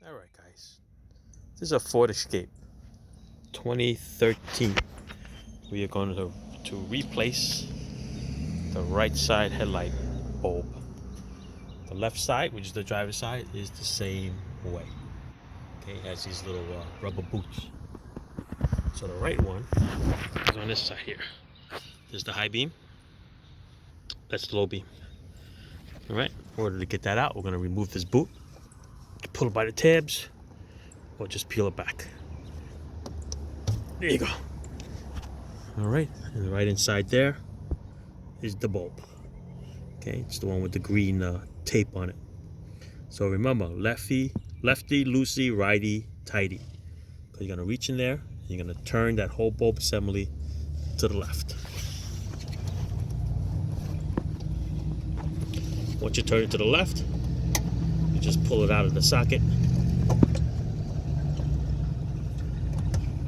Alright guys, this is a Ford Escape 2013. We are going to replace the right side headlight bulb. The left side, which is the driver's side, is the same way. Okay, it has these little rubber boots. So the right one is on this side here. There's the high beam. That's the low beam. Alright, in order to get that out, we're going to remove this boot. Pull it by the tabs, or just peel it back. There you go. Alright, and right inside there is the bulb. Okay, it's the one with the green tape on it. So remember, lefty, loosey, righty, tighty. So you're gonna reach in there, and you're gonna turn that whole bulb assembly to the left. Once you turn it to the left, you just pull it out of the socket.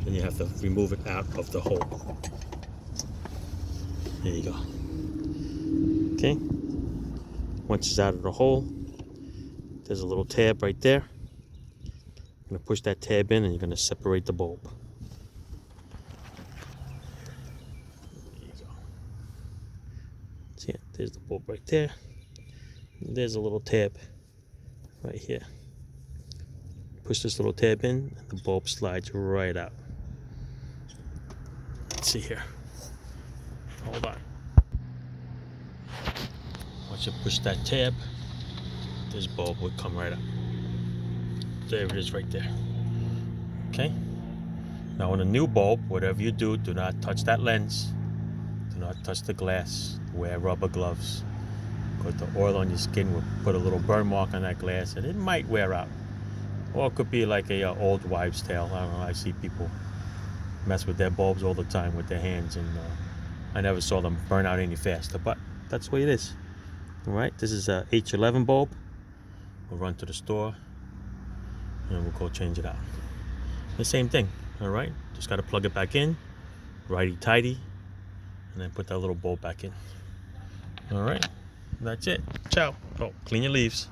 And you have to remove it out of the hole. There you go. Okay. Once it's out of the hole, there's a little tab right there. You're going to push that tab in and you're going to separate the bulb. There you go. See it? There's the bulb right there. And there's a little tab right here. Push this little tab in and the bulb slides right out. Let's see here. Hold on. Once you push that tab, this bulb would come right up. There it is right there. Okay? Now on a new bulb, whatever you do, do not touch that lens. Do not touch the glass. Wear rubber gloves. Because the oil on your skin will put a little burn mark on that glass and it might wear out. Or it could be like a old wives' tale. I don't know, I see people mess with their bulbs all the time with their hands, and I never saw them burn out any faster, but that's the way it is. Alright, this is a H11 bulb. We'll run to the store and we'll go change it out. The same thing, alright? Just got to plug it back in, righty-tighty, and then put that little bulb back in. Alright, that's it. Ciao. Oh, clean your leaves.